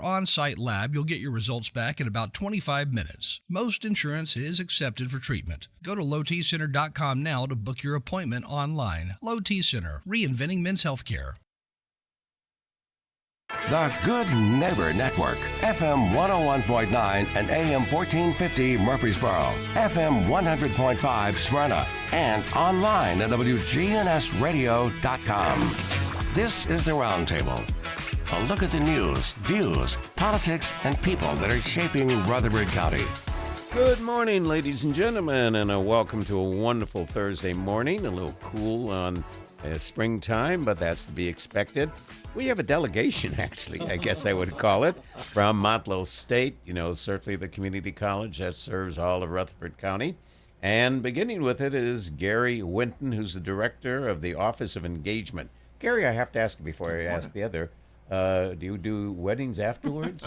On-site lab, you'll get your results back in about 25 minutes. Most insurance is accepted for treatment. Go to lowtcenter.com now to book your appointment online. Low T Center, reinventing men's healthcare. The Good Neighbor Network, FM 101.9 and AM 1450 Murfreesboro, FM 100.5 Smyrna, and online at WGNSradio.com. This is the Roundtable. A look at the news, views, politics, and people that are shaping Rutherford County. Good morning, ladies and gentlemen, and welcome to a wonderful Thursday morning. A little cool on springtime, but that's to be expected. We have a delegation, actually, I guess I would call it, from Motlow State, certainly the community college that serves all of Rutherford County. And beginning with it is Gary Winton, who's the director of the Office of Engagement. Gary, I have to ask you before I ask the other, do you do weddings afterwards?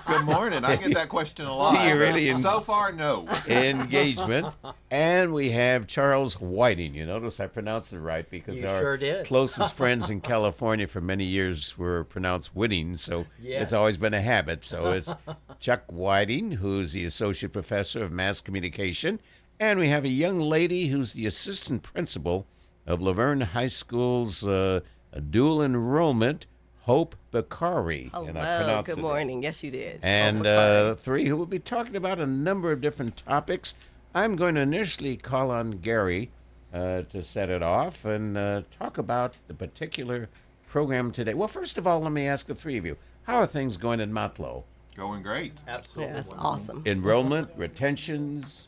Good morning. I get that question a lot. Do you really? So far, no. Engagement. And we have Charles Whiting. You notice I pronounced it right because our closest friends in California for many years were pronounced Whiting, so it's always been a habit. So it's Chuck Whiting, who's the associate professor of mass communication, and we have a young lady who's the assistant principal of Laverne High School's dual enrollment, Hope Bakari. Hello, good morning. Yes, you did. And three who will be talking about a number of different topics. I'm going to initially call on Gary to set it off and talk about the particular program today. Well, first of all, let me ask the three of you, how are things going in Motlow? Going great. Absolutely. Yeah, that's awesome. Enrollment, retentions,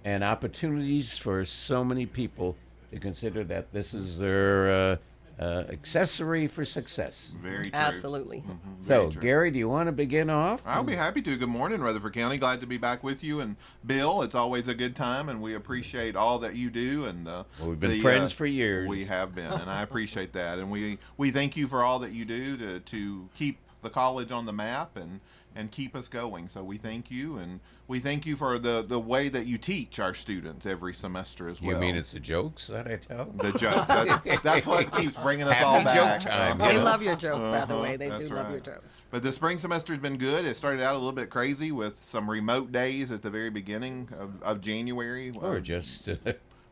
and opportunities for so many people to consider that this is their accessory for success. Very true. Absolutely. Mm-hmm. So, Gary, do you want to begin off? I'll be happy to. Good morning, Rutherford County. Glad to be back with you. And Bill, it's always a good time, and we appreciate all that you do. And we've been friends for years. We have been, and I appreciate that. And we thank you for all that you do to keep the college on the map and keep us going. So we thank you, and we thank you for the way that you teach our students every semester as well. You mean it's the jokes that I tell? The jokes. That's what keeps bringing us all back. Joke time. They love your jokes, by the way. They do love right. your jokes. But the spring semester's been good. It started out a little bit crazy with some remote days at the very beginning of January. Or just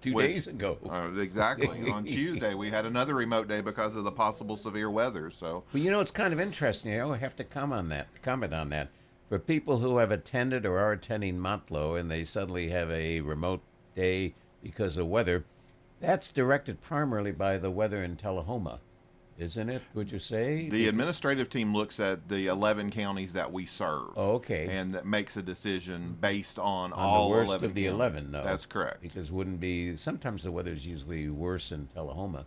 2 days ago. Exactly. On Tuesday, we had another remote day because of the possible severe weather. So, well, it's kind of interesting. I have to comment on that. For people who have attended or are attending Motlow and they suddenly have a remote day because of weather, that's directed primarily by the weather in Tullahoma, isn't it, would you say? The administrative team looks at the 11 counties that we serve. Oh, okay. And that makes a decision based on the all worst 11 of the counties. 11, though. That's correct. Because sometimes the weather's usually worse in Tullahoma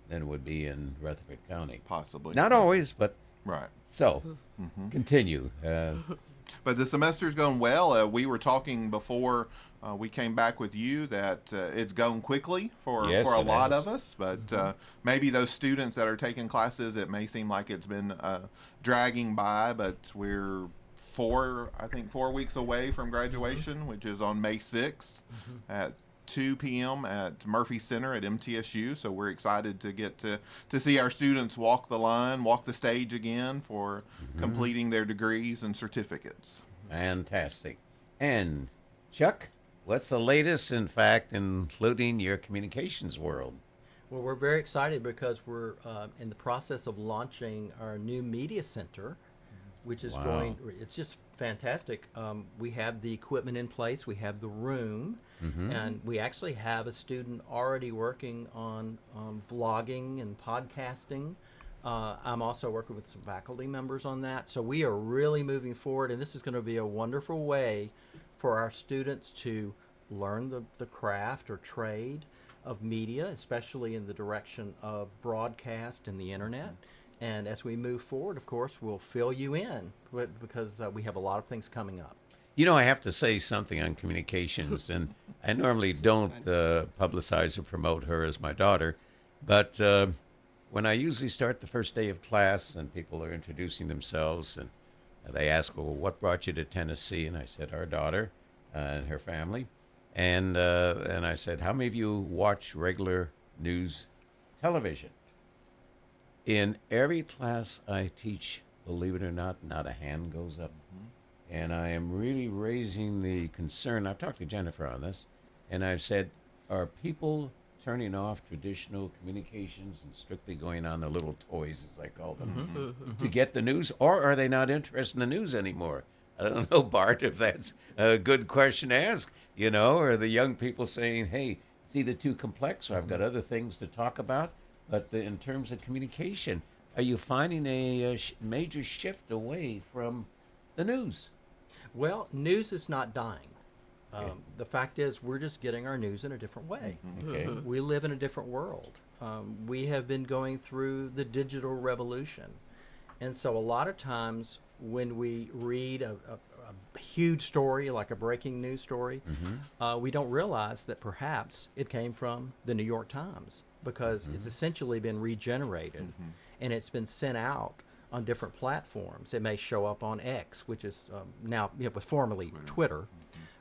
than it would be in Rutherford County. Possibly. Not always, but right. So, continue. But the semester's going well. We were talking before we came back with you that it's gone quickly for a lot of us. But maybe those students that are taking classes, it may seem like it's been dragging by. But we're 4 weeks away from graduation, which is on May 6th at 2 p.m. at Murphy Center at MTSU. So we're excited to get to see our students walk the line, walk the stage again for completing their degrees and certificates. Fantastic. And Chuck, what's the latest, in fact, including your communications world? Well, we're very excited because we're in the process of launching our new media center, which is it's just fantastic. We have the equipment in place, we have the room, and we actually have a student already working on vlogging and podcasting. I'm also working with some faculty members on that. So we are really moving forward, and this is going to be a wonderful way for our students to learn the craft or trade of media, especially in the direction of broadcast and the internet. And as we move forward, of course, we'll fill you in because we have a lot of things coming up. I have to say something on communications, and I normally don't publicize or promote her as my daughter, but when I usually start the first day of class and people are introducing themselves and they ask, well, what brought you to Tennessee? And I said, our daughter and her family. And I said, how many of you watch regular news television? In every class I teach believe it or not, not a hand goes up. And I am really raising the concern. I've talked to Jennifer on this, and I've said, are people turning off traditional communications and strictly going on the little toys, as I call them, to get the news, or are they not interested in the news anymore? I don't know, Bart, if that's a good question to ask, or the young people saying, hey, it's either too complex or I've got other things to talk about. But in terms of communication, are you finding a major shift away from the news? Well, news is not dying. The fact is, we're just getting our news in a different way. Okay. We live in a different world. We have been going through the digital revolution. And so a lot of times when we read a huge story, like a breaking news story, we don't realize that perhaps it came from the New York Times, because it's essentially been regenerated and it's been sent out on different platforms. It may show up on X, which is now, was formerly Twitter.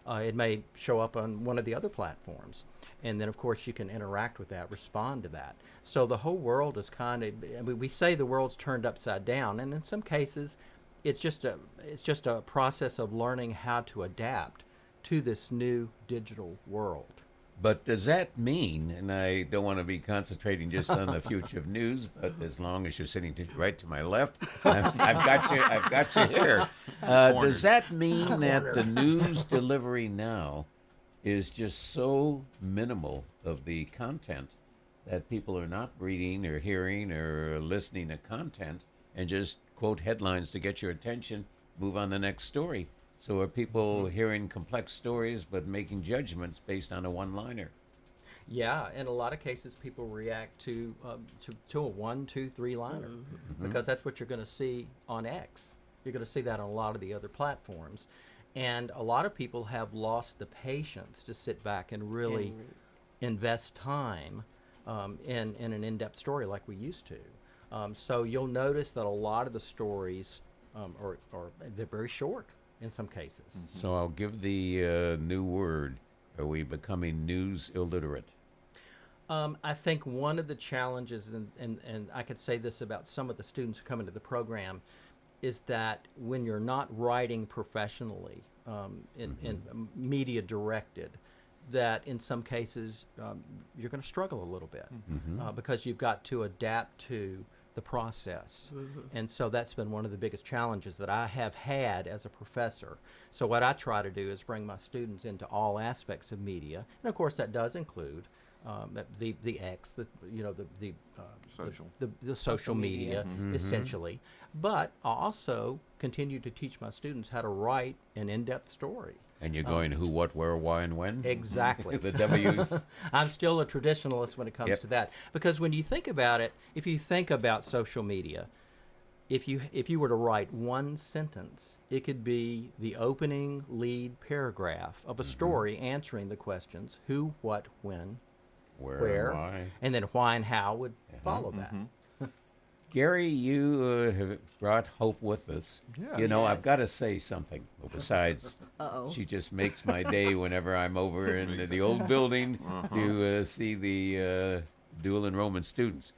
It may show up on one of the other platforms. And then, of course, you can interact with that, respond to that. So the whole world is kind of, we say the world's turned upside down, and in some cases, it's just a process of learning how to adapt to this new digital world. But does that mean, and I don't want to be concentrating just on the future of news, but as long as you're sitting right to my left, I've got you here. Does that mean that the news delivery now is just so minimal of the content that people are not reading or hearing or listening to content and just quote headlines to get your attention, move on the next story? So are people hearing complex stories but making judgments based on a one-liner? Yeah, in a lot of cases, people react to a 1, 2, 3-liner because that's what you're going to see on X. You're going to see that on a lot of the other platforms. And a lot of people have lost the patience to sit back and really invest time in an in-depth story like we used to. So you'll notice that a lot of the stories they're very short in some cases. So I'll give the new word. Are we becoming news illiterate? I think one of the challenges, and I could say this about some of the students who come into the program, is that when you're not writing professionally in media directed, that in some cases you're going to struggle a little bit because you've got to adapt to the process. And so that's been one of the biggest challenges that I have had as a professor. So what I try to do is bring my students into all aspects of media, and of course that does include the X, the social media, essentially. But I also continue to teach my students how to write an in-depth story. And you're going who, what, where, why, and when? Exactly. The W's. I'm still a traditionalist when it comes to that. Because when you think about it, if you think about social media, if you were to write one sentence, it could be the opening lead paragraph of a story answering the questions who, what, when, where, why. And then why and how would follow that. Gary, you have brought hope with us. Yeah. I've got to say something. Besides, Uh-oh. she just makes my day whenever I'm over in the old building to see the dual enrollment students.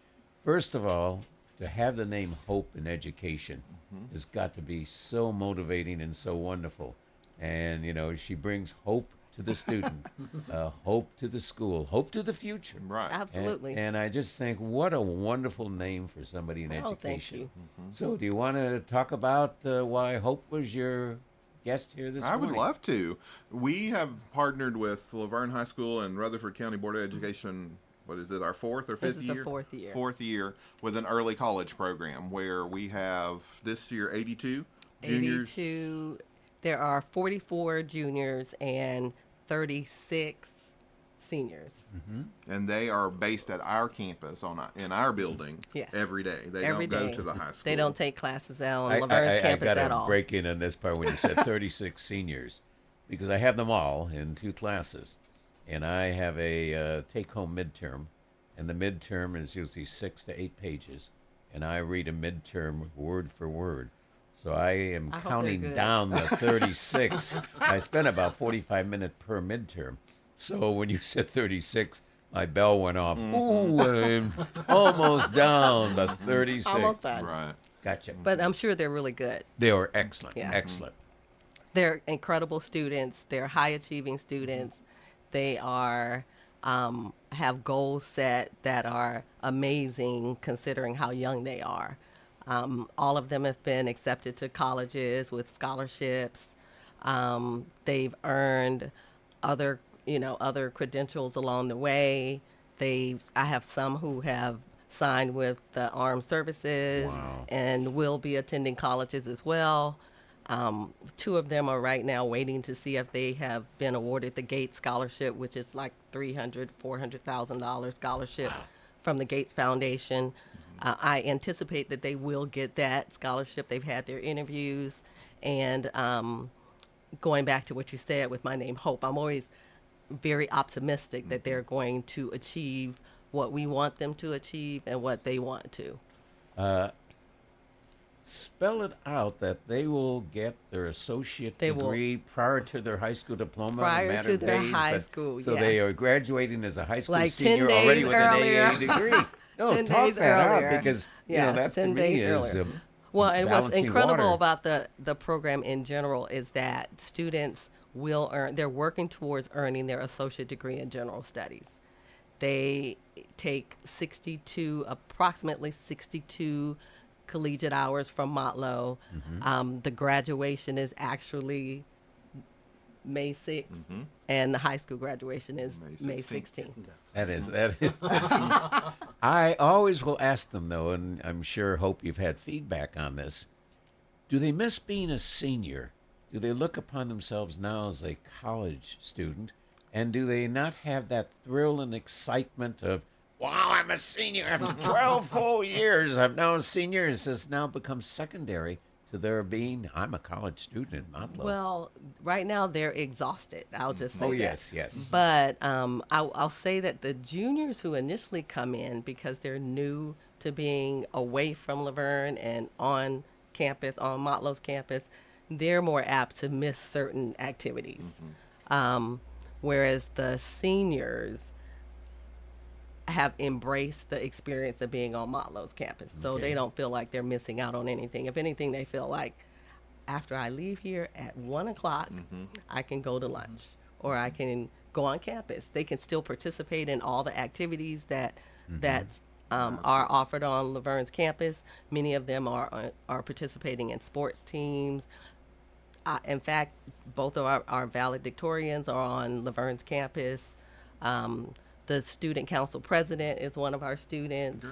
First of all, to have the name Hope in Education has got to be so motivating and so wonderful. And, she brings hope to the student, hope to the school, hope to the future. Right. Absolutely. And I just think, what a wonderful name for somebody in education. Thank you. So do you want to talk about why Hope was your guest here this morning? I would love to. We have partnered with Laverne High School and Rutherford County Board of Education. What is it, our fourth or fifth year? This is the fourth year. Fourth year with an early college program where we have this year 82 juniors. 82. There are 44 juniors and 36 seniors. And they are based at our campus in our building every day. They Every don't go day. to the high school. They don't take classes out on Laverne's campus I at gotta all. break in on this part when you said 36 seniors, because I have them all in 2 classes, and I have a take-home midterm, and the midterm is usually 6 to 8 pages, and I read a midterm word for word. So I am counting down the 36. I spent about 45 minutes per midterm. So when you said 36, my bell went off. Ooh, I'm almost down to 36. Almost done. Right. Gotcha. But I'm sure they're really good. They are excellent. Yeah. Excellent. They're incredible students. They're high achieving students. They are have goals set that are amazing considering how young they are. All of them have been accepted to colleges with scholarships. They've earned other credentials along the way. I have some who have signed with the armed services Wow. and will be attending colleges as well. Two of them are right now waiting to see if they have been awarded the Gates Scholarship, which is like $400,000 scholarship from the Gates Foundation. I anticipate that they will get that scholarship. They've had their interviews. And going back to what you said with My Name Hope, I'm always very optimistic that they're going to achieve what we want them to achieve and what they want to. Spell it out that they will get their associate degree prior to their high school diploma. Prior in a matter to of their days, high school, So yes. they are graduating as a high school Like 10 senior days already with earlier. an AA degree. No, 10 talk days that earlier. out because Yeah, that 10 to me days is earlier. Well, and what's balancing incredible water. about the program in general is that students will earn, they're working towards earning their associate degree in general studies. They take approximately 62 collegiate hours from Motlow. The graduation is actually May 6th, and the high school graduation is May 16th. That is. I always will ask them, though, and I'm sure, Hope, you've had feedback on this. Do they miss being a senior? Do they look upon themselves now as a college student? And do they not have that thrill and excitement of, wow, I'm a senior. After 12 full years, I'm now a senior. It has now become secondary to their being, I'm a college student in Motlow. Well, right now they're exhausted. I'll just say that. Yes. But I'll say that the juniors who initially come in because they're new to being away from Laverne and on campus, on Motlow's campus, they're more apt to miss certain activities. Whereas the seniors have embraced the experience of being on Motlow's campus. So they don't feel like they're missing out on anything. If anything, they feel like after I leave here at 1 o'clock, I can go to lunch or I can go on campus. They can still participate in all the activities that are offered on Laverne's campus. Many of them are participating in sports teams. In fact, both of our valedictorians are on Laverne's campus. The student council president is one of our students.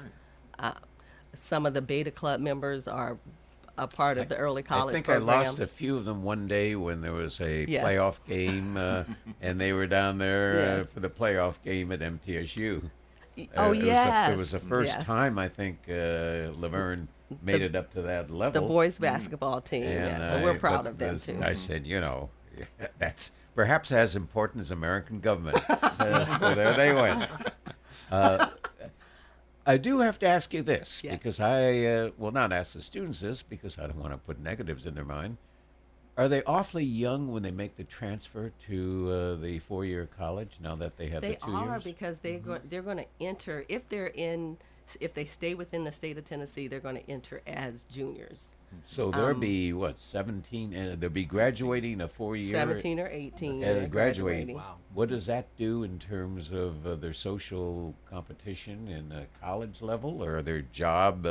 Some of the Beta Club members are a part of the early college I think program. I lost a few of them one day when there was a playoff game, and they were down there for the playoff game at MTSU. It was the first time I think Laverne made it up to that level. The boys basketball team, so we're proud of them too. I said, that's perhaps as important as American government. So there they went. I do have to ask you this, because I will not ask the students this because I don't want to put negatives in their mind. Are they awfully young when they make the transfer to the four-year college now that they have the 2 years? They are because they're going to enter, if they stay within the state of Tennessee, they're going to enter as juniors. So they'll be, 17? They'll be graduating a 4-year? 17 or 18. Graduating. Wow. What does that do in terms of their social competition in college level or their job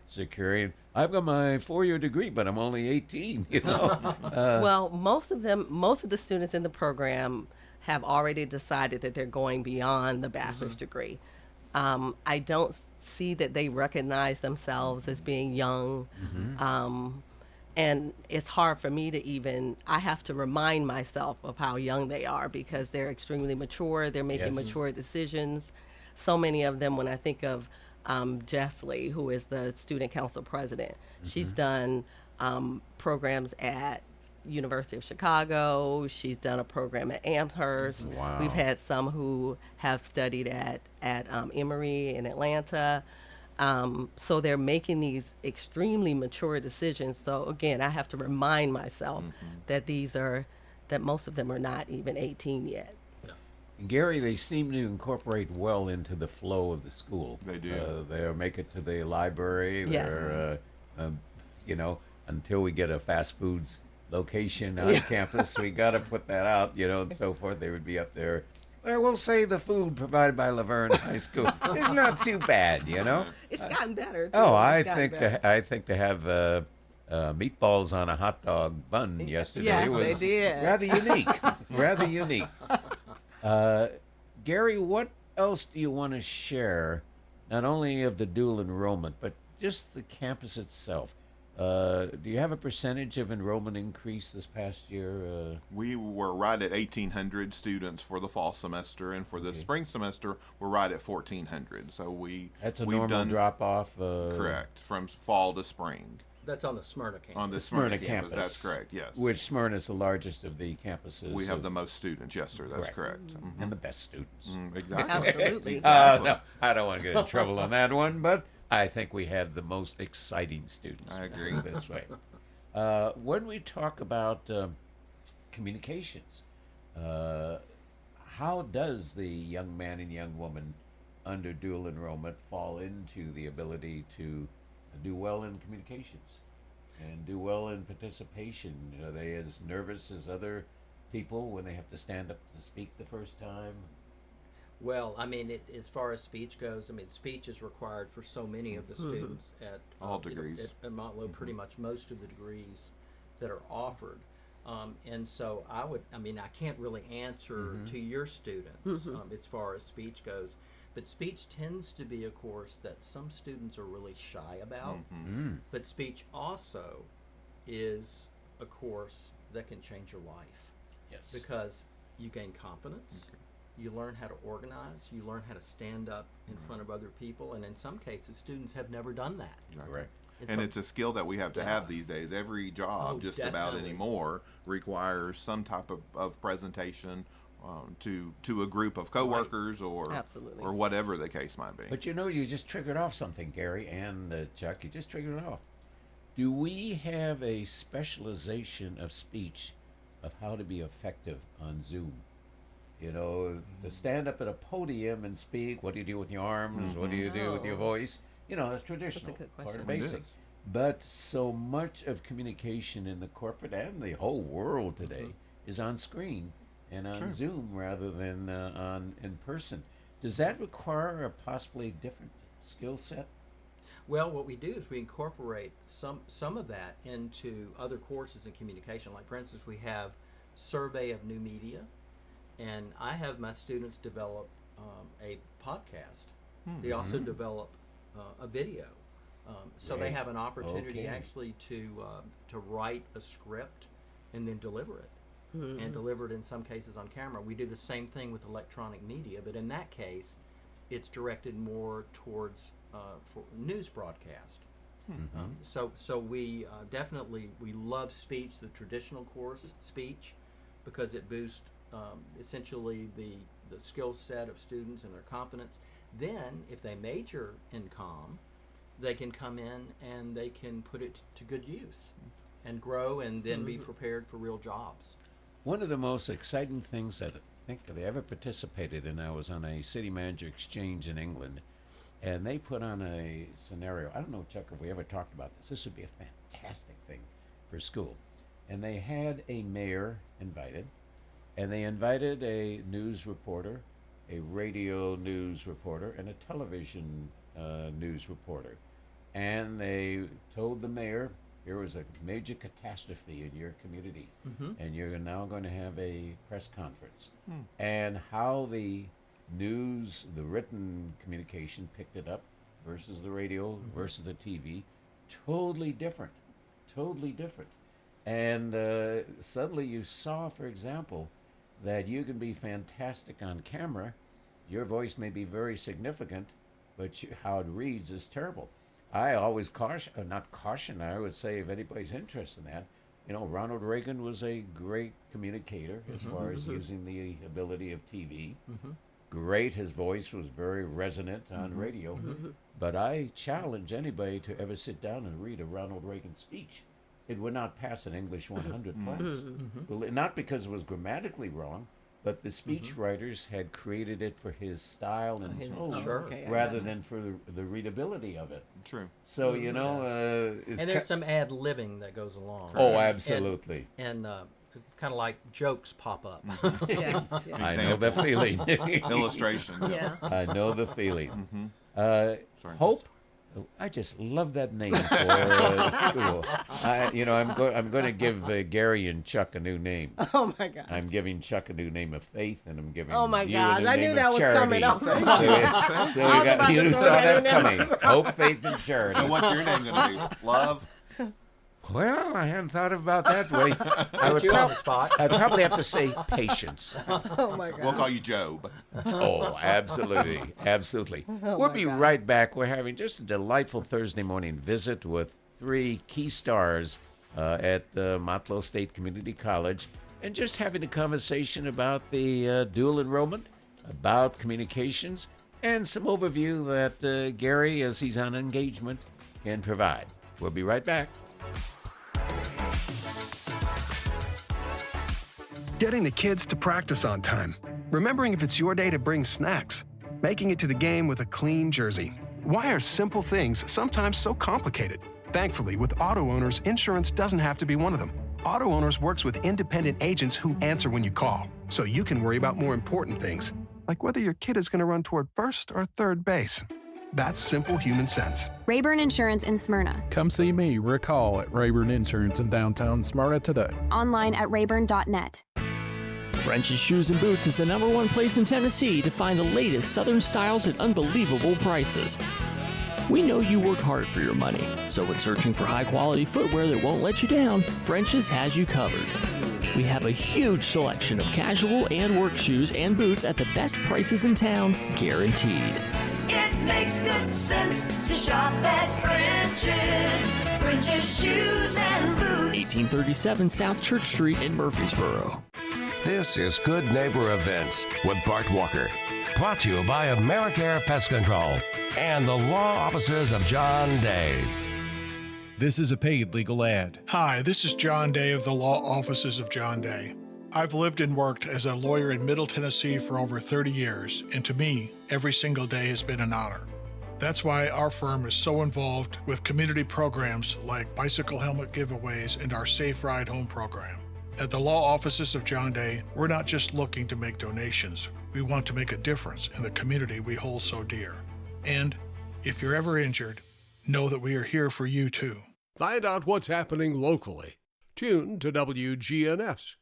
security? I've got my 4-year degree, but I'm only 18, Well, most of the students in the program have already decided that they're going beyond the bachelor's degree. I don't see that they recognize themselves as being young. And it's hard for me to I have to remind myself of how young they are because they're extremely mature. They're making mature decisions. So many of them, when I think of Jessley, who is the student council president, she's done programs at University of Chicago. She's done a program at Amherst. Wow. We've had some who have studied at Emory in Atlanta. So they're making these extremely mature decisions. So again, I have to remind myself that that most of them are not even 18 yet. Gary, they seem to incorporate well into the flow of the school. They do. They make it to the library. Yes. They're you know, until we get a fast foods location on campus, we got to put that out, you know, and so forth. They would be up there. Well, we'll say the food provided by Laverne High School is not too bad, you know. It's gotten better. Too. Oh, It's gotten better. I think to have meatballs on a hot dog bun yesterday Yes, was they did. rather unique. Rather unique. Gary, what else do you want to share, not only of the dual enrollment, but just the campus itself? Do you have a percentage of enrollment increase this past year? We were right at 1,800 students for the fall semester, and for the spring semester, we're right at 1,400. So that's a we've normal done, drop off. Correct, from fall to spring. That's on the Smyrna campus. On the Smyrna campus, that's correct. Yes. Which Smyrna is the largest of the campuses. We have the most students. Yes, sir. That's correct. Mm-hmm. And the best students. Exactly. Absolutely. No, I don't want to get in trouble on that one, but I think we have the most exciting students. I agree. This way. When we talk about communications, how does the young man and young woman under dual enrollment fall into the ability to do well in communications and do well in participation? Are they as nervous as other people when they have to stand up to speak the first time? Well, I mean, as far as speech goes, I mean, speech is required for so many of the students at all degrees. At Motlow, pretty much most of the degrees that are offered. And so I can't really answer to your students as far as speech goes. But speech tends to be a course that some students are really shy about. But speech also is a course that can change your life. Yes. Because you gain confidence, you learn how to organize, you learn how to stand up in front of other people, and in some cases, students have never done that. Correct. And it's a skill that we have to have these days. Every job, just about definitely. anymore, requires some type of presentation to a group of coworkers or Absolutely. or whatever the case might be. But you know, you just triggered off something, Gary and Chuck. You just triggered it off. Do we have a specialization of speech of how to be effective on Zoom? You know, to stand up at a podium and speak. What do you do with your arms? What do you do with your voice? You know, that's traditional. That's a good Part of question. It basic. is. But so much of communication in the corporate and the whole world today is on screen and on Zoom rather than in person. Does that require a possibly different skill set? Well, what we do is we incorporate some of that into other courses in communication. Like, for instance, we have Survey of New Media, and I have my students develop a podcast. They also develop a video. So they have an opportunity actually to write a script and then deliver it. And deliver it in some cases on camera. We do the same thing with electronic media, but in that case, it's directed more towards for news broadcast. So we definitely we love speech, the traditional course speech, because it boosts essentially the skill set of students and their confidence. Then, if they major in comm, they can come in and they can put it to good use and grow and then be prepared for real jobs. One of the most exciting things that I think that I ever participated in, I was on a city manager exchange in England, and they put on a scenario. I don't know, Chuck, if we ever talked about this. This would be a fantastic thing for school. And they had a mayor invited, and they invited a news reporter, a radio news reporter, and a television news reporter. And they told the mayor, there was a major catastrophe in your community, and you're now going to have a press conference. And how the news, the written communication picked it up versus the radio versus the TV, totally different. And suddenly you saw, for example, that you can be fantastic on camera. Your voice may be very significant, but how it reads is terrible. I always I would say, if anybody's interested in that, you know, Ronald Reagan was a great communicator as far as using the ability of TV. Great, his voice was very resonant on radio. But I challenge anybody to ever sit down and read a Ronald Reagan speech. It would not pass an English 100 class. Well, not because it was grammatically wrong, but the speech writers had created it for his style and tone Okay, rather than for the readability of it. True. So, you know... and there's some ad-libbing that goes along. Oh, absolutely. And kind of like jokes pop up. Yes, yes. I know the feeling. Illustration. Yeah. I know the feeling. Sorry. Hope, I just love that name for school. I'm going to give Gary and Chuck a new name. Oh my God. I'm giving Chuck a new name of faith, and I'm giving Oh my you God. a new I name knew of that was charity. coming up. So we I was got about you to saw throw that that in there coming. myself. Hope, faith, and charity. So what's your name going to be? Love? Well, I hadn't thought about that way. I Put you on the spot. I'd probably have to say patience. Oh my God. We'll call you Job. Oh, absolutely. Absolutely. We'll be right back. We're having just a delightful Thursday morning visit with 3 key stars at Motlow State Community College, and just having a conversation about the dual enrollment, about communications, and some overview that Gary, as he's on engagement, can provide. We'll be right back. Getting the kids to practice on time. Remembering if it's your day to bring snacks. Making it to the game with a clean jersey. Why are simple things sometimes so complicated? Thankfully, with Auto Owners, insurance doesn't have to be one of them. Auto Owners works with independent agents who answer when you call, so you can worry about more important things, like whether your kid is going to run toward first or third base. That's simple human sense. Rayburn Insurance in Smyrna. Come see me, Rick Hall, at Rayburn Insurance in downtown Smyrna today. Online at rayburn.net. French's Shoes and Boots is the #1 place in Tennessee to find the latest Southern styles at unbelievable prices. We know you work hard for your money, so when searching for high-quality footwear that won't let you down, French's has you covered. We have a huge selection of casual and work shoes and boots at the best prices in town, guaranteed. It makes good sense to shop at French's. French's Shoes and Boots. 1837 South Church Street in Murfreesboro. This is Good Neighbor Events with Bart Walker. Brought to you by AmeriCare Pest Control and the law offices of John Day. This is a paid legal ad. Hi, this is John Day of the Law Offices of John Day. I've lived and worked as a lawyer in Middle Tennessee for over 30 years, and to me, every single day has been an honor. That's why our firm is so involved with community programs like bicycle helmet giveaways and our Safe Ride Home program. At the Law Offices of John Day, we're not just looking to make donations. We want to make a difference in the community we hold so dear. And if you're ever injured, know that we are here for you too. Find out what's happening locally. Tune to WGNS.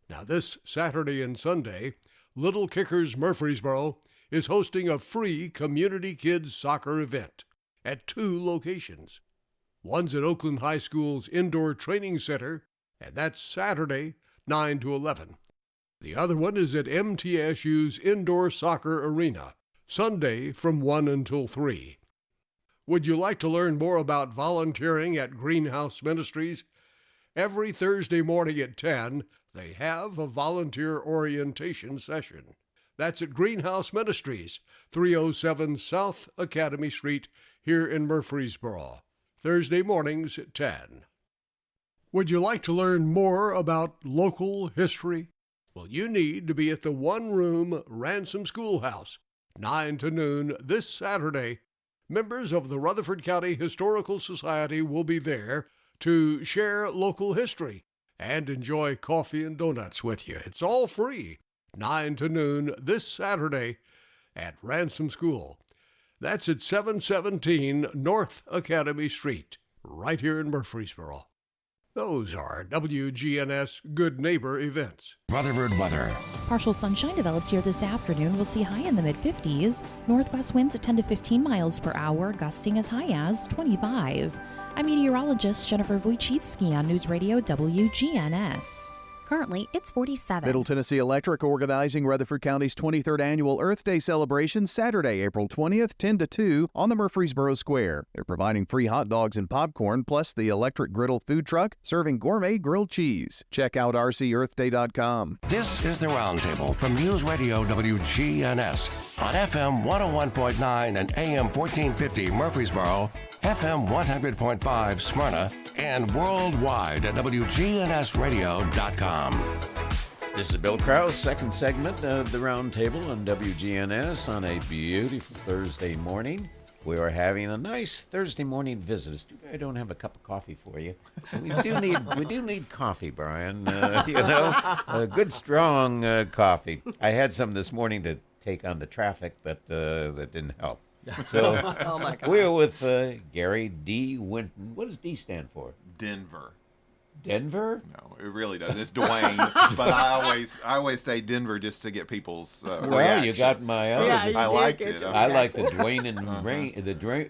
Now this Saturday and Sunday, Little Kickers Murfreesboro is hosting a free community kids soccer event at 2 locations. One's at Oakland High School's Indoor Training Center, and that's Saturday, 9 to 11. The other one is at MTSU's Indoor Soccer Arena, Sunday from 1 until 3. Would you like to learn more about volunteering at Greenhouse Ministries? Every Thursday morning at 10, they have a volunteer orientation session. That's at Greenhouse Ministries, 307 South Academy Street, here in Murfreesboro. Thursday mornings at 10. Would you like to learn more about local history? Well, you need to be at the one-room Ransom Schoolhouse, 9 to noon this Saturday. Members of the Rutherford County Historical Society will be there to share local history and enjoy coffee and donuts with you. It's all free, 9 to noon this Saturday at Ransom School. That's at 717 North Academy Street, right here in Murfreesboro. Those are WGNS Good Neighbor events. Rutherford weather. Partial sunshine develops here this afternoon. We'll see high in the mid-50s. Northwest winds at 10 to 15 miles per hour, gusting as high as 25. I'm meteorologist Jennifer Wojcicki on News Radio WGNS. Currently, it's 47. Middle Tennessee Electric organizing Rutherford County's 23rd annual Earth Day celebration Saturday, April 20th, 10 to 2 on the Murfreesboro Square. They're providing free hot dogs and popcorn, plus the electric griddle food truck serving gourmet grilled cheese. Check out rcearthday.com. This is the Roundtable from News Radio WGNS on FM 101.9 and AM 1450 Murfreesboro, FM 100.5 Smyrna, and worldwide at WGNSradio.com. This is Bill Krause, second segment of the Roundtable on WGNS on a beautiful Thursday morning. We are having a nice Thursday morning visit. It's too bad I don't have a cup of coffee for you. We do need coffee, Brian. A good strong coffee. I had some this morning to take on the traffic, but that didn't help. So Oh my God. we're with Gary D. Winton. What does D stand for? Denver. Denver? No, it really doesn't. It's Dwayne, but I always say Denver just to get people's Well, reaction. you got my own. Yeah, you I did liked get it. your I like the reaction. Dwayne and rain,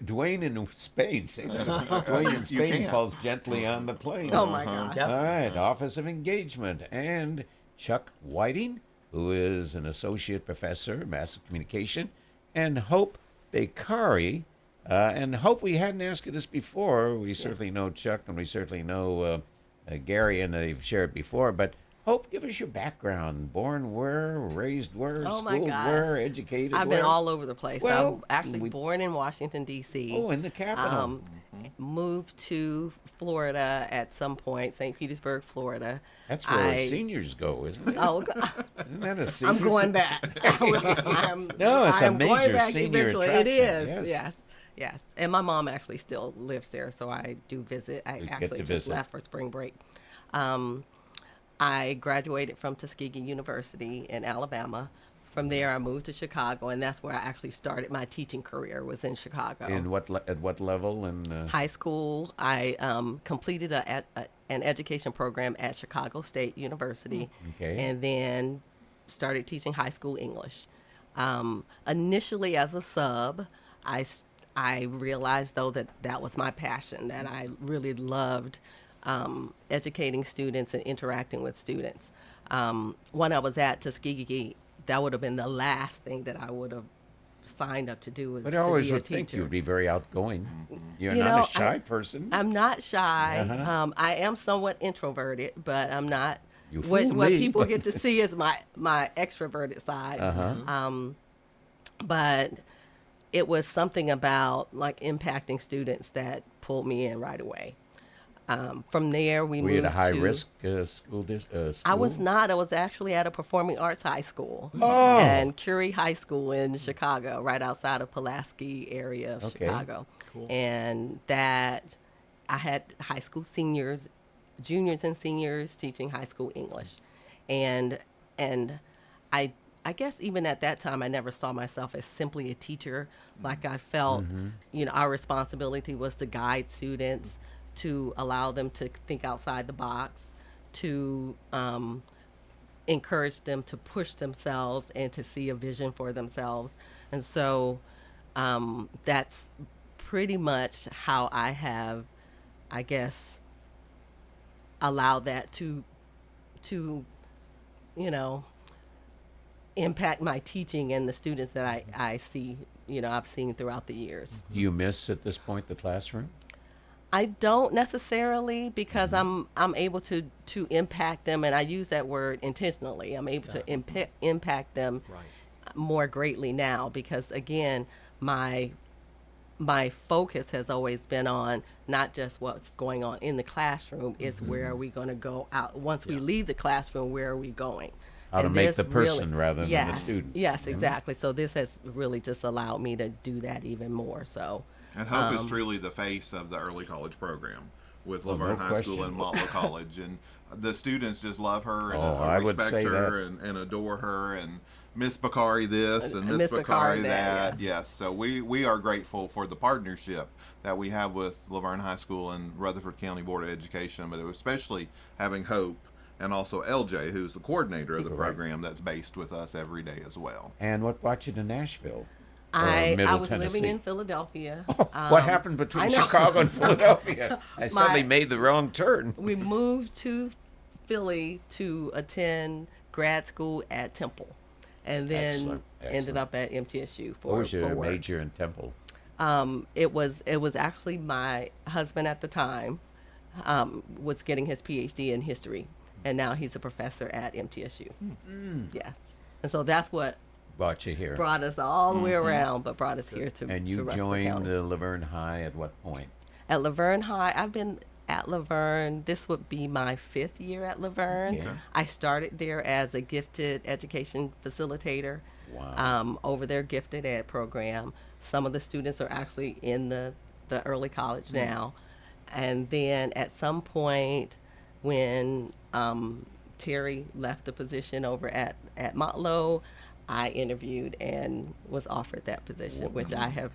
Dwayne in Spain. Say that. Dwayne in You Spain can. falls gently on the plane. Oh my God. Yep. All right, Office of Engagement. And Chuck Whiting, who is an associate professor, mass communication, and Hope Bakari. And Hope, we hadn't asked you this before. We certainly know Chuck, and we certainly know Gary, and they've shared before. But Hope, give us your background. Born where, raised where, Oh my schooled gosh. where, educated I've where? been all over the place. Well, I'm actually born in Washington, D.C. Oh, in the capital. Moved to Florida at some point, St. Petersburg, Florida. That's where seniors go, isn't it? Oh, Isn't that a senior? I'm going back. No, it's a I'm going major back senior eventually. attraction. It is, Yes. yes. And my mom actually still lives there, so I do visit. I You get actually to just visit. left for spring break. I graduated from Tuskegee University in Alabama. From there, I moved to Chicago, and that's where I actually started my teaching career. Was in Chicago. In at what level? In High school, I completed an education program at Chicago State University, Okay. and then started teaching high school English. Initially as a sub, I realized though that was my passion, that I really loved educating students and interacting with students. When I was at Tuskegee, that would have been the last thing that I would have signed up to do. Was But I to always be a would think teacher. you'd be very outgoing. You're You not know, a shy person. I'm not shy. Uh-huh. I am somewhat introverted, but I'm not. You What fooled me. people get to see is my extroverted side. Uh-huh. But it was something about like impacting students that pulled me in right away. From there, we Were moved you at a high to. risk school? I was not. I was actually at a performing arts high school, Oh. and Curie High School in Chicago, right outside of Pulaski area of Okay. Chicago. Cool. And that I had high school seniors, juniors and seniors teaching high school English, and I guess even at that time I never saw myself as simply a teacher. Like I felt, our responsibility was to guide students, to allow them to think outside the box, to encourage them to push themselves and to see a vision for themselves. And so that's pretty much how I have, I guess, allowed that to impact my teaching and the students that I see, I've seen throughout the years. Do you miss at this point the classroom? I don't necessarily, because I'm able to impact them, and I use that word intentionally. I'm able to impact them more greatly now, because again, my focus has always been on not just what's going on in the classroom, it's where are we going to go out once we leave the classroom, where are we going? How to And make this the person rather than the yes, student. Yes, exactly. So this has really just allowed me to do that even more. So. And Hope is truly the face of the early college program with Well, Laverne no High School question. and Motlow College. And the students just love her and I would respect say her and adore her. And Miss Bakari this and Miss Bakari that. Yes. So we are grateful for the partnership that we have with Laverne High School and Rutherford County Board of Education, but especially having Hope and also LJ, who's the coordinator of the program that's based with us every day as well. And what brought you to Nashville? I Middle was Tennessee? living in Philadelphia. What happened between Chicago and Philadelphia? I suddenly made the wrong turn. We moved to Philly to attend grad school at Temple, and then Excellent, ended up at MTSU for What was your for work. major in Temple? It was actually my husband at the time was getting his PhD in history, and now he's a professor at MTSU. Yeah, and so that's what Brought you here. brought us all the way around, but brought us here to And to you Rutherford joined County. Laverne High at what point? At Laverne High, I've been at Laverne, this would be my 5th year at Laverne. Yeah. I started there as a gifted education facilitator. Wow. Over their gifted ed program. Some of the students are actually in the early college now. And then at some point when Terry left the position over at Motlow, I interviewed and was offered that position, which I have,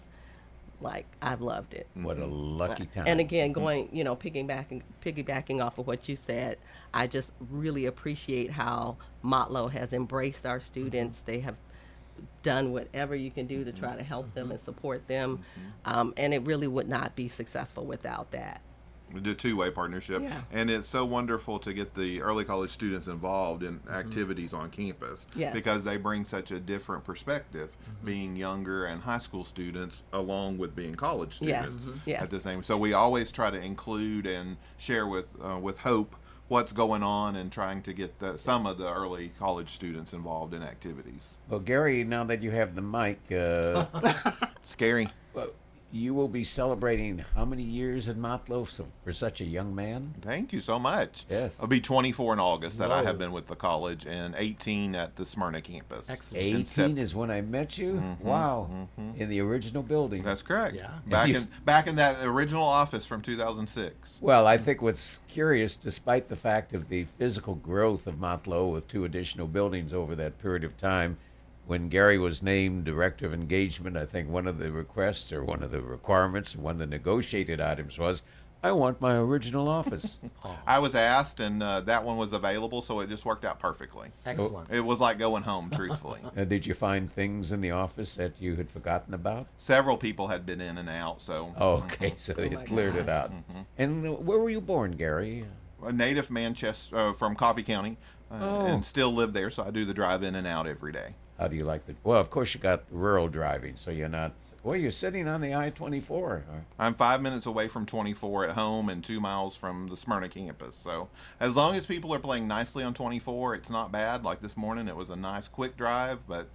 I've loved it. What a lucky time. And again, going, piggybacking off of what you said, I just really appreciate how Motlow has embraced our students. They have done whatever you can do to try to help them and support them. And it really would not be successful without that. The two-way partnership. Yeah. And it's so wonderful to get the early college students involved in activities on campus because they bring such a different perspective, being younger and high school students along with being college students at the same. So we always try to include and share with Hope what's going on and trying to get some of the early college students involved in activities. Well, Gary, now that you have the mic, Scary. Well, you will be celebrating how many years in Motlow for such a young man? Thank you so much. Yes. I'll be 24 in August that I have been with the college, and 18 at the Smyrna campus. Excellent. 18 is when I met you? Wow. In the original building. That's correct. Yeah. Back in that original office from 2006. Well, I think what's curious, despite the fact of the physical growth of Motlow with 2 additional buildings over that period of time, when Gary was named Director of Engagement, I think one of the requests or one of the requirements, one of the negotiated items was, I want my original office. I was asked, and that one was available, so it just worked out perfectly. Excellent. It was like going home, truthfully. Did you find things in the office that you had forgotten about? Several people had been in and out, so. Oh, okay, so they had cleared it out. And where were you born, Gary? A native Manchester, from Coffee County, and still live there, so I do the drive in and out every day. How do you like it? Well, of course you got rural driving, so you're not. Well, you're sitting on the I-24. I'm 5 minutes away from 24 at home and 2 miles from the Smyrna campus. So as long as people are playing nicely on 24, it's not bad. Like this morning, it was a nice quick drive, but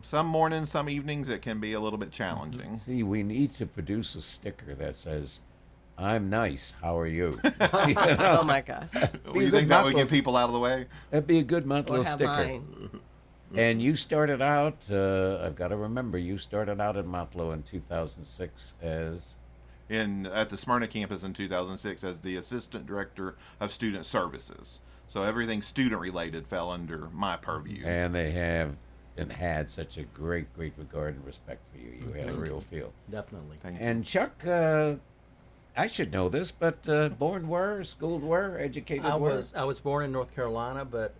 some mornings, some evenings, it can be a little bit challenging. See, we need to produce a sticker that says, I'm nice, how are you? Oh my gosh. Well, you think that would get people out of the way? That'd be a good Motlow sticker. Mine. And you started out, I've got to remember, you started out at Motlow in 2006 as? At the Smyrna campus in 2006 as the Assistant Director of Student Services. So everything student related fell under my purview. And they have and had such a great regard and respect for you. You had a real feel. Definitely. Thank you. And Chuck, I should know this, but born where, schooled where, educated where? I was born in North Carolina, but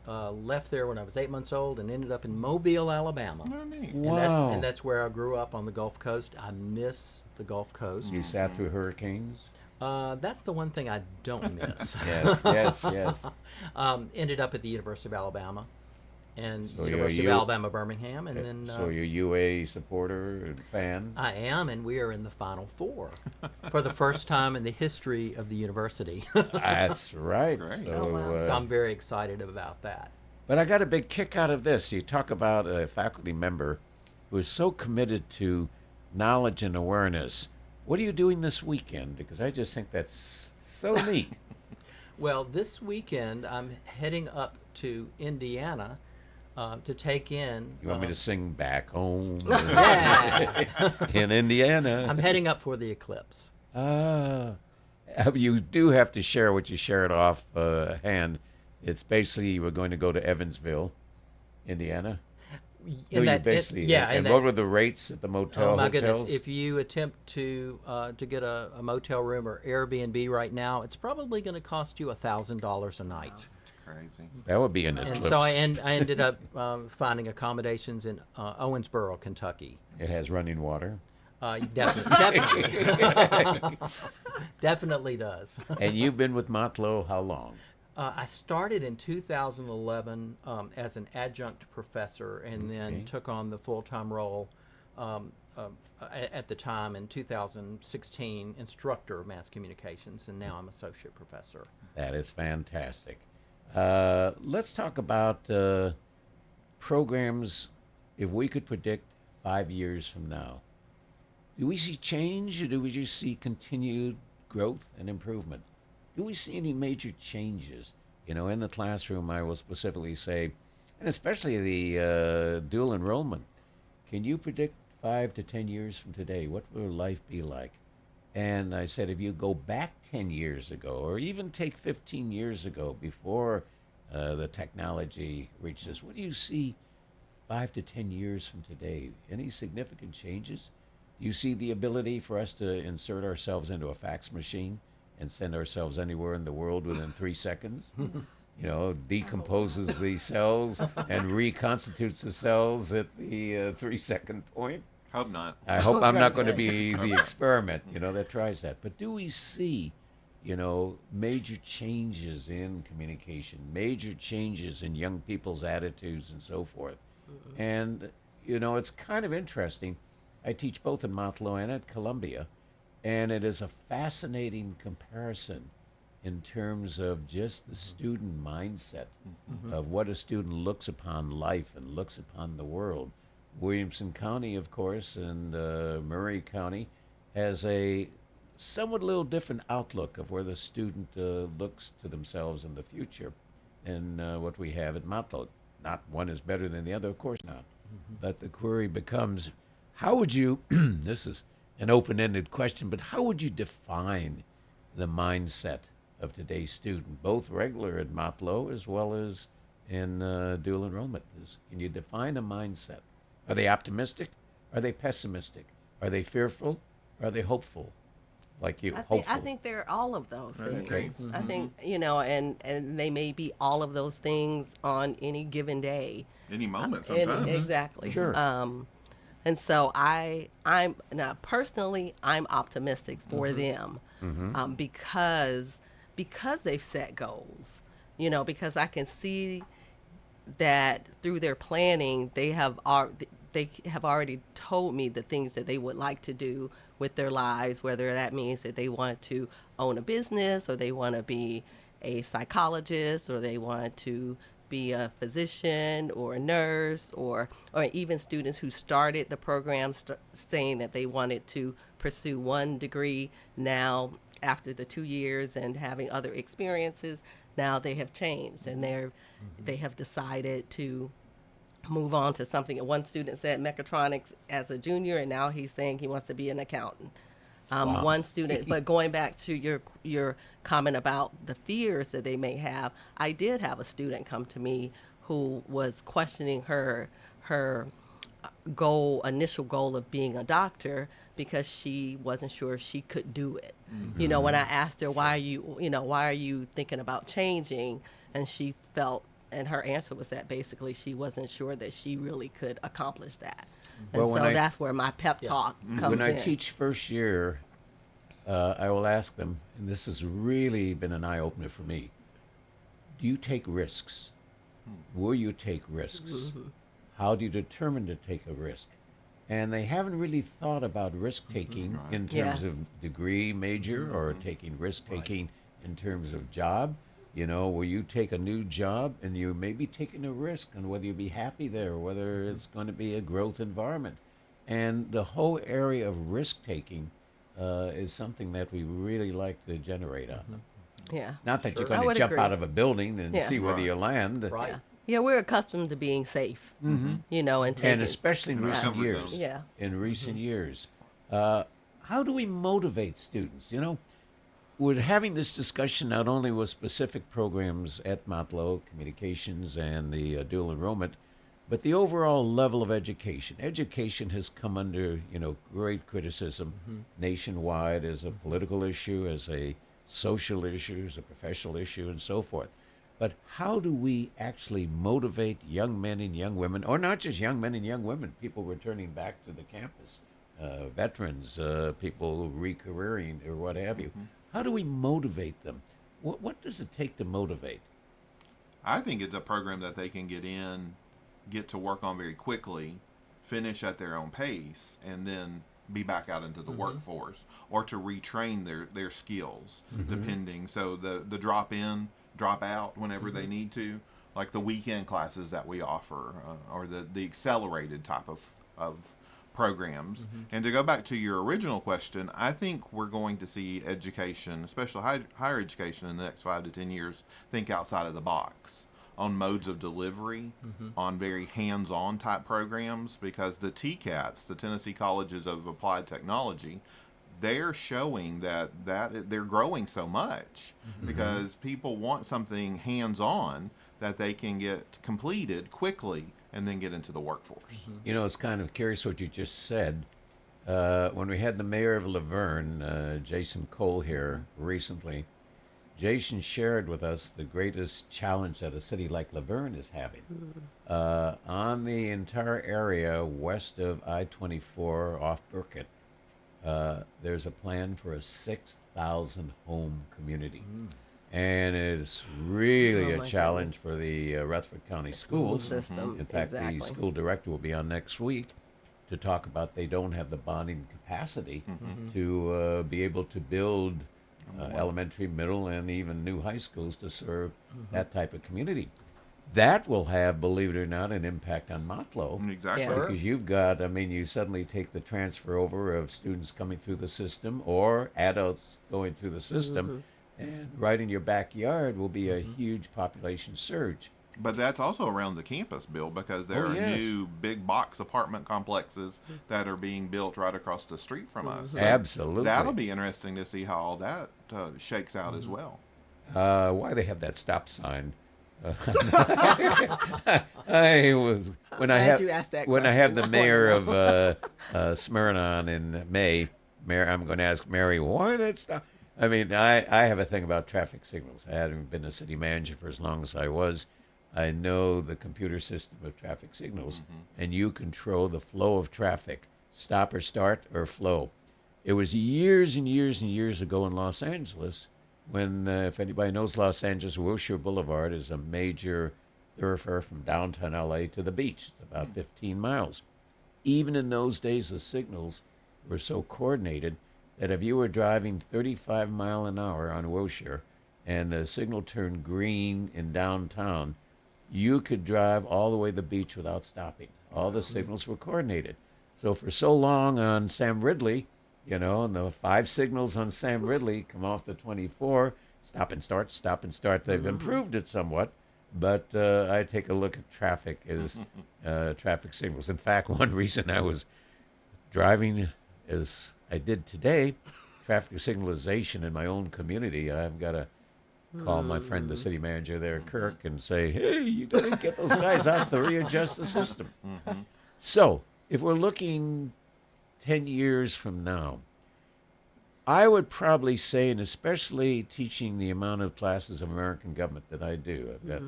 left there when I was 8 months old and ended up in Mobile, Alabama. Oh, neat. Wow. And that's where I grew up on the Gulf Coast. I miss the Gulf Coast. You sat through hurricanes? That's the one thing I don't miss. Yes. Ended up at the University of Alabama and So University of Alabama, Birmingham. And then, so you're UA supporter and fan? I am, and we are in the Final Four for the first time in the history of the university. That's right. Great. So I'm very excited about that. But I got a big kick out of this. You talk about a faculty member who is so committed to knowledge and awareness. What are you doing this weekend? Because I just think that's so neat. Well, this weekend I'm heading up to Indiana to take in. You want me to sing Back Home? Yeah. In Indiana. I'm heading up for the eclipse. You do have to share what you shared off hand. It's basically you were going to go to Evansville, Indiana. And what were the rates at the motel? Oh my hotels? goodness! If you attempt to get a motel room or Airbnb right now, it's probably going to cost you $1,000 a night. Crazy. That would be an eclipse. And so I ended up finding accommodations in Owensboro, Kentucky. It has running water. Definitely. Definitely does. And you've been with Motlow how long? I started in 2011 as an adjunct professor and then took on the full-time role at the time in 2016, instructor of mass communications, and now I'm associate professor. That is fantastic. Let's talk about programs. If we could predict 5 years from now, do we see change or do we just see continued growth and improvement? do we see any major changes? In the classroom, I will specifically say, and especially the dual enrollment. Can you predict 5 to 10 years from today, what will life be like? And I said, if you go back 10 years ago, or even take 15 years ago, before the technology reaches, what do you see 5 to 10 years from today? Any significant changes? Do you see the ability for us to insert ourselves into a fax machine and send ourselves anywhere in the world within 3 seconds? Decomposes the cells and reconstitutes the cells at the 3-second point? Hope not. I hope I'm not going to be the experiment, that tries that. But do we see, major changes in communication, major changes in young people's attitudes and so forth? And, it's kind of interesting. I teach both in Motlow and at Columbia, and it is a fascinating comparison in terms of just the student mindset of what a student looks upon life and looks upon the world. Williamson County, of course, and Murray County has a somewhat little different outlook of where the student looks to themselves in the future than what we have at Motlow. Not one is better than the other, of course not. But the query becomes, how would you, this is an open-ended question, but how would you define the mindset of today's student, both regular at Motlow as well as in dual enrollment? Can you define a mindset? Are they optimistic? Are they pessimistic? Are they fearful? Are they hopeful? Like you, I think they're all of those things. Okay. I think, and they may be all of those things on any given day. Any moment, sometimes. Exactly. Sure. And so I'm now personally, I'm optimistic for them because they've set goals. Because I can see that through their planning, they have already told me the things that they would like to do with their lives, whether that means that they want to own a business, or they want to be a psychologist, or they want to be a physician or a nurse, or even students who started the program saying that they wanted to pursue one degree. Now, after the 2 years and having other experiences, now they have changed and they have decided to move on to something. One student said mechatronics as a junior, and now he's saying he wants to be an accountant. Wow. One student, but going back to your comment about the fears that they may have, I did have a student come to me who was questioning her initial goal of being a doctor, because she wasn't sure if she could do it. When I asked her, why are you thinking about changing? And she felt, and her answer was that basically she wasn't sure that she really could accomplish that. And that's where my pep talk comes in. When I teach first year, I will ask them, and this has really been an eye-opener for me, do you take risks? Will you take risks? How do you determine to take a risk? And they haven't really thought about risk-taking in terms of degree, major, or taking risk-taking in terms of job. Will you take a new job and you may be taking a risk on whether you'll be happy there, or whether it's going to be a growth environment. And the whole area of risk-taking is something that we really like to generate on. Yeah. Not that you're going to jump out of a building and see whether you land. Right. Yeah, we're accustomed to being safe, and taking, and especially in recent years. Yeah. In recent years, how do we motivate students? We're having this discussion not only with specific programs at Motlow, communications and the dual enrollment, but the overall level of education. Education has come under, great criticism nationwide as a political issue, as a social issue, as a professional issue, and so forth. But how do we actually motivate young men and young women, or not just young men and young women, people returning back to the campus, veterans, people re-careering or what have you? How do we motivate them? What does it take to motivate? I think it's a program that they can get to work on very quickly, finish at their own pace, and then be back out into the workforce, or to retrain their skills, depending. So the drop in, drop out whenever they need to, like the weekend classes that we offer, or the accelerated type of programs. And to go back to your original question, I think we're going to see education, especially higher education, in the next 5 to 10 years, think outside of the box on modes of delivery, on very hands-on type programs, because the TCATs, the Tennessee Colleges of Applied Technology, they're showing that they're growing so much because people want something hands-on that they can get completed quickly and then get into the workforce. You know, it's kind of curious what you just said. When we had the mayor of Laverne, Jason Cole, here recently, Jason shared with us the greatest challenge that a city like Laverne is having. On the entire area west of I-24 off Burkett, there's a plan for a 6,000 home community. And it's really a challenge for the Rutherford County Schools. System. In fact, the school director will be on next week to talk about they don't have the bonding capacity to be able to build elementary, middle, and even new high schools to serve that type of community. That will have, believe it or not, an impact on Motlow. Exactly. Yeah. Because you've got, I mean, you suddenly take the transfer over of students coming through the system or adults going through the system, and right in your backyard will be a huge population surge. But that's also around the campus, Bill, because there are new big box apartment complexes that are being built right across the street from us. So Absolutely. that'll be interesting to see how all that shakes out as well. Why they have that stop sign? I was when I Glad have you asked that when I have the question. mayor of Smyrna on in May. Mayor, I'm going to ask Mary why that stop. I mean, I have a thing about traffic signals. I haven't been a city manager for as long as I was. I know the computer system of traffic signals, and you control the flow of traffic, stop or start or flow. It was years and years and years ago in Los Angeles when, if anybody knows Los Angeles, Wilshire Boulevard is a major thoroughfare from downtown LA to the beach. It's about 15 miles. Even in those days, the signals were so coordinated that if you were driving 35 mile an hour on Wilshire and the signal turned green in downtown, you could drive all the way to the beach without stopping. All the signals were coordinated. So for so long on Sam Ridley, you know, and the 5 signals on Sam Ridley come off the 24, stop and start, stop and start. They've improved it somewhat, but I take a look at traffic as traffic signals. In fact, one reason I was driving as I did today, traffic signalization in my own community, I've got to call my friend, the city manager there, Kirk, and say, hey, you got to get those guys out to readjust the system. So if we're looking 10 years from now, I would probably say, and especially teaching the amount of classes of American government that I do, I've got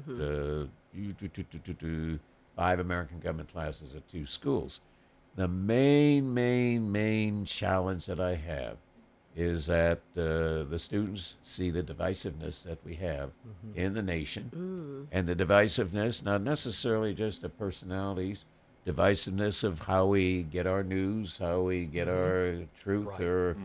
5 American government classes at 2 schools. The main challenge that I have is that the students see the divisiveness that we have in the nation, and the divisiveness, not necessarily just of personalities, divisiveness of how we get our news, how we get our truth or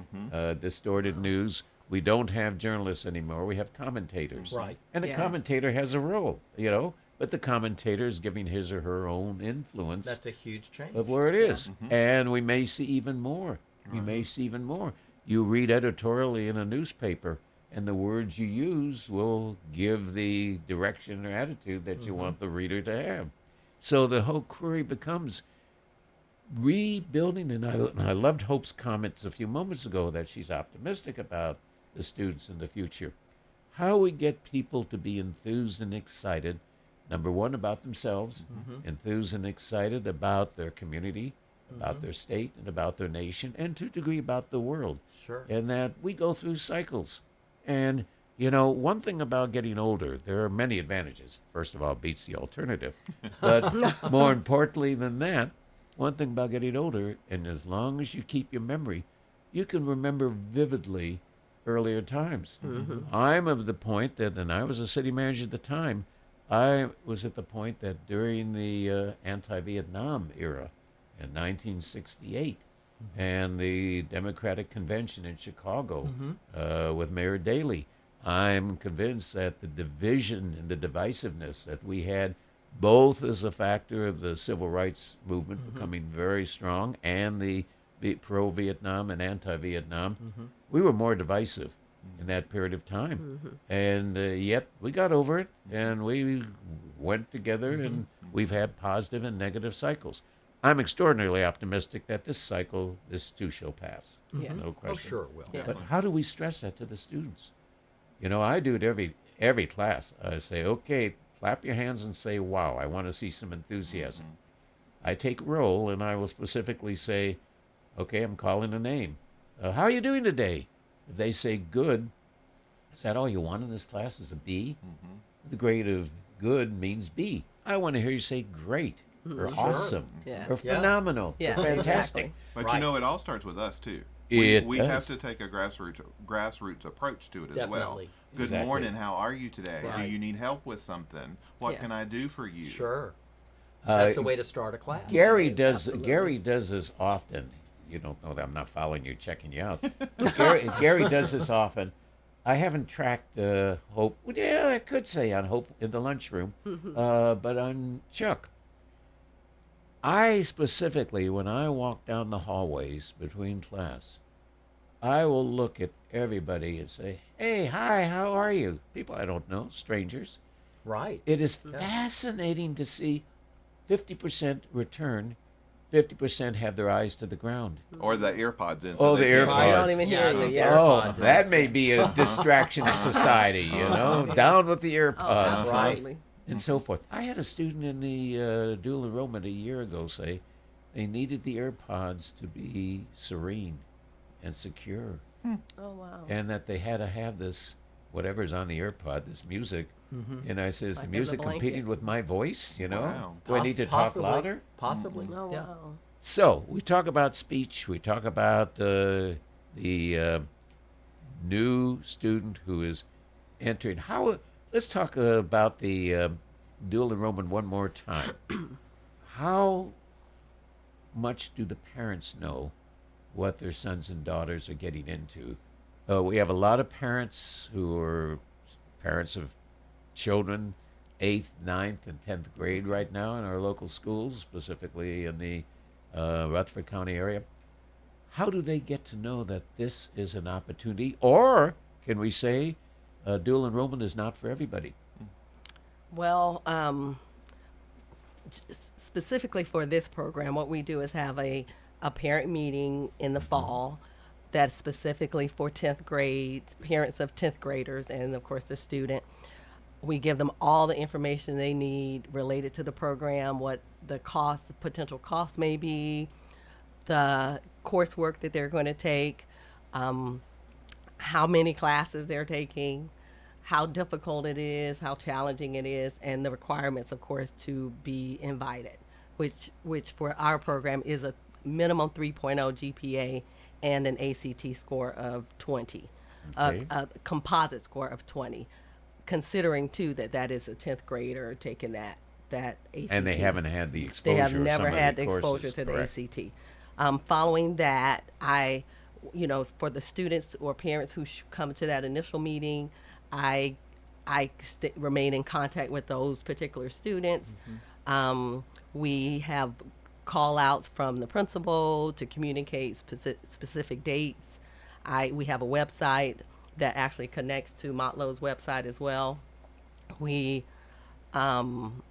distorted news. We don't have journalists anymore. We have commentators. Right. And the commentator has a role, you know, but the commentator is giving his or her own influence. That's a huge change. Of where it is. And we may see even more. We may see even more. You read editorially in a newspaper, and the words you use will give the direction or attitude that you want the reader to have. So the whole query becomes rebuilding, and I loved Hope's comments a few moments ago that she's optimistic about the students in the future. How we get people to be enthused and excited, number one, about themselves, enthused and excited about their community, about their state, and about their nation, and to a degree about the world. Sure. And that we go through cycles. And, you know, one thing about getting older, there are many advantages. First of all, it beats the alternative. But more importantly than that, one thing about getting older, and as long as you keep your memory, you can remember vividly earlier times. I'm of the point that, and I was a city manager at the time, I was at the point that during the anti-Vietnam era in 1968, and the Democratic Convention in Chicago with Mayor Daley, I'm convinced that the division and the divisiveness that we had both as a factor of the civil rights movement becoming very strong and the pro-Vietnam and anti-Vietnam. We were more divisive in that period of time. And yet we got over it, and we went together, and we've had positive and negative cycles. I'm extraordinarily optimistic that this cycle, this too shall pass. Yes. No question. Oh, sure it will. Yeah. But how do we stress that to the students? You know, I do it every class. I say, okay, clap your hands and say, wow, I want to see some enthusiasm. I take roll, and I will specifically say, okay, I'm calling a name. How are you doing today? If they say good, is that all you want in this class is a B? The grade of good means B. I want to hear you say great, or awesome, or phenomenal, or fantastic. Exactly. But you know, it all starts with us too. We have to take a grassroots approach to it as well. Good morning. How are you today? Do you need help with something? What can I do for you? Sure. That's the way to start a class. Gary does this often. You don't know that I'm not following you, checking you out. Gary does this often. I haven't tracked Hope. Well, yeah, I could say on Hope in the lunchroom, but on Chuck. I specifically, when I walk down the hallways between class, I will look at everybody and say, hey, hi, how are you? People I don't know, strangers. Right. It is fascinating to see 50% return, 50% have their eyes to the ground. Or the earpods in. Oh, the earpods. I don't even hear you. Yeah. Oh, that may be a distraction of society, you know? Down with the earpods. Oh, absolutely. And so forth. I had a student in the dual enrollment a year ago say they needed the AirPods to be serene and secure. Oh, wow. And that they had to have this, whatever's on the AirPod, this music. And I said, is Like the in music the blanket. competing with my voice, you know? Wow. Do I need to talk Possibly. louder? Possibly. Oh, Yeah. wow. So we talk about speech. We talk about the new student who is entering. Let's talk about the dual enrollment one more time. How much do the parents know what their sons and daughters are getting into? We have a lot of parents who are parents of children 8th, 9th, and 10th grade right now in our local schools, specifically in the Rutherford County area. How do they get to know that this is an opportunity? Or can we say dual enrollment is not for everybody? Well, specifically for this program, what we do is have a parent meeting in the fall that's specifically for 10th grade, parents of 10th graders, and of course the student. We give them all the information they need related to the program, what the potential cost may be, the coursework that they're going to take, how many classes they're taking, how difficult it is, how challenging it is, and the requirements, of course, to be invited, which for our program is a minimum 3.0 GPA and an ACT score of 20, a composite score of 20. Considering too that is a 10th grader taking that ACT. And they haven't had the exposure. They have of never some of had the the exposure courses, to the correct. ACT. Following that, for the students or parents who come to that initial meeting, I remain in contact with those particular students. We have call outs from the principal to communicate specific dates. We have a website that actually connects to Motlow's website as well. We, again,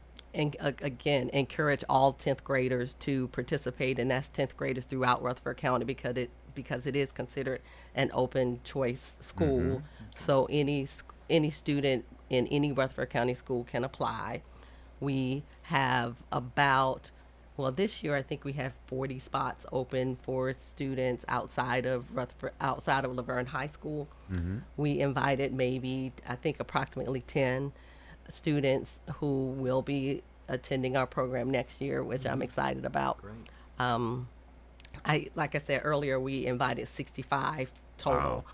encourage all 10th graders to participate, and that's 10th graders throughout Rutherford County because it is considered an open choice school. So any student in any Rutherford County school can apply. We have this year I think we have 40 spots open for students outside of Laverne High School. We invited approximately 10 students who will be attending our program next year, which I'm excited about. Great. Like I said earlier, we invited 65 total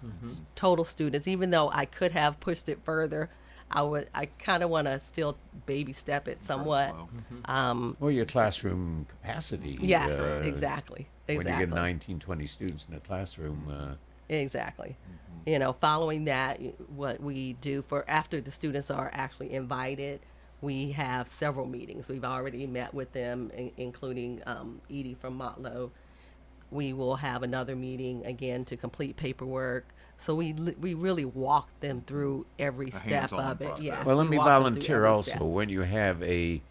total students. Even though I could have pushed it further, I kind of want to still baby step it somewhat. Well, your classroom capacity. Yes, exactly. When you get 19, 20 students in a classroom. Exactly. Following that, what we do after the students are actually invited, We have several meetings. We've already met with them, including Edie from Motlow. We will have another meeting again to complete paperwork. So we really walk them through every step of it. Yes, well, let me volunteer also. Step. When you have a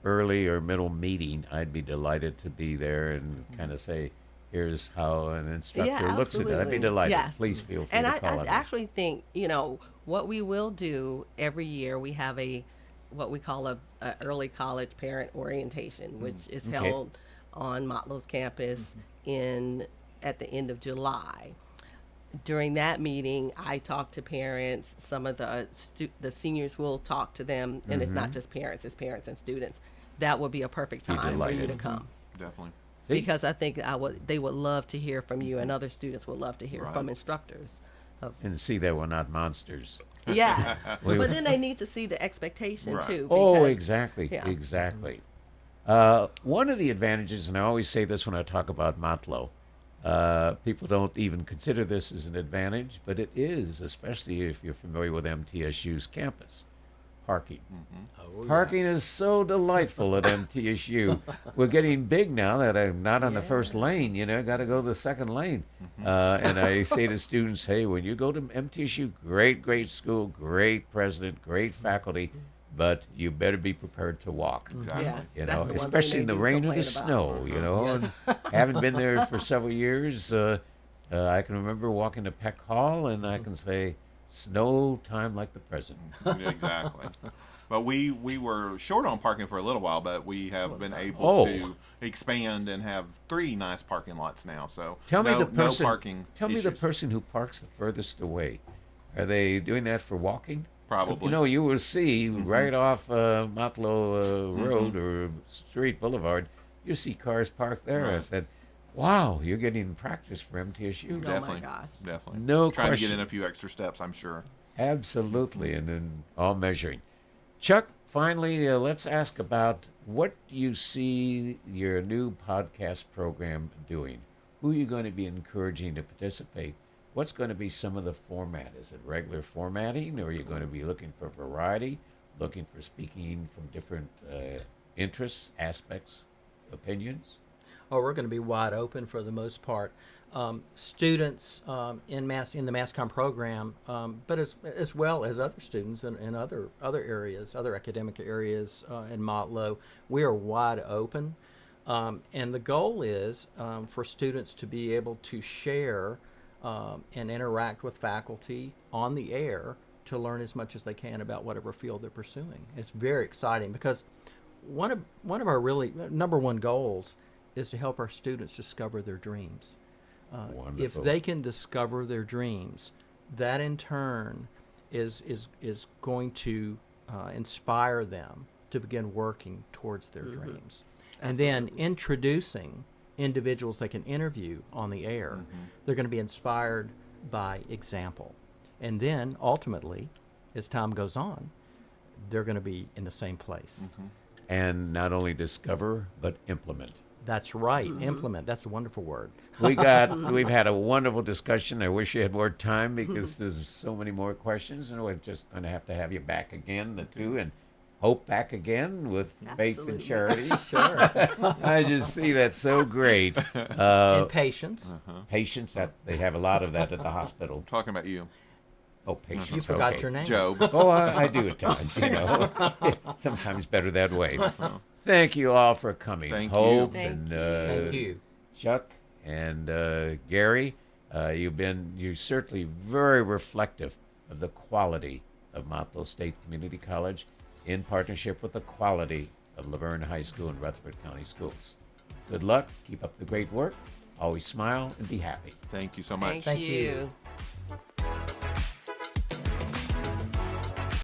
early or middle meeting, I'd be delighted to be there and kind of say, here's how an instructor looks at it. I'd be delighted. Yes. Please feel free and to call I it. actually think, what we will do every year, we have what we call a early college parent orientation, which is held on Motlow's campus at the end of July. During that meeting, I talk to parents. Some of the seniors will talk to them, and it's not just parents; it's parents and students. That would be a perfect time for you to come. Definitely. Because I think they would love to hear from you, and other students would love to hear from instructors. And see that we're not monsters. Yeah, but then they need to see the expectation too. Oh, exactly, exactly. One of the advantages, and I always say this when I talk about Motlow, people don't even consider this as an advantage, but it is, especially if you're familiar with MTSU's campus. Parking. Parking is so delightful at MTSU. We're getting big now that I'm not on the first lane, got to go the second lane. And I say to students, hey, when you go to MTSU, great school, great president, great faculty, but you better be prepared to walk. Exactly. Yes, especially in the rain or the snow, Yes. And haven't been there for several years. I can remember walking to Peck Hall, and I can say, snow time like the present. Exactly. But we were short on parking for a little while, but we have been able to expand and have 3 nice parking lots now. So tell me the person who parks the furthest away. Are they doing that for walking? Probably. You will see right off Motlow Road or Street Boulevard, you see cars parked there. Right. I said, wow, you're getting practice for MTSU. Definitely. Oh my gosh. Definitely. No Trying question. to get in a few extra steps, I'm sure. Absolutely, and then all measuring. Chuck, finally, let's ask about what you see your new podcast program doing. Who are you going to be encouraging to participate? What's going to be some of the format? Is it regular formatting, or are you going to be looking for variety, looking for speaking from different interests, aspects, opinions? Oh, we're going to be wide open for the most part. Students in the MassCom program, but as well as other students in other areas, other academic areas in Motlow, we are wide open. And the goal is for students to be able to share and interact with faculty on the air to learn as much as they can about whatever field they're pursuing. It's very exciting because one of our really number one goals is to help our students discover their dreams. If they can discover their dreams, that in turn is going to inspire them to begin working towards their dreams. And then introducing individuals they can interview on the air, they're going to be inspired by example. And then ultimately, as time goes on, they're going to be in the same place. And not only discover, but implement. That's right. Implement. That's a wonderful word. We've had a wonderful discussion. I wish you had more time because there's so many more questions, and we're just going to have you back again, the two, and hope back again with faith and charity. Sure. I just see that so great. And patience. Patience. That they have a lot of that at the hospital. I'm talking about you. Oh, patience. You forgot your name. Job. Oh, I do at times. Sometimes better that way. Thank you all for coming. Thank Hope you. and Thank you. Chuck and Gary. You're certainly very reflective of the quality of Motlow State Community College in partnership with the quality of Laverne High School and Rutherford County Schools. Good luck. Keep up the great work. Always smile and be happy. Thank you so much. Thank you.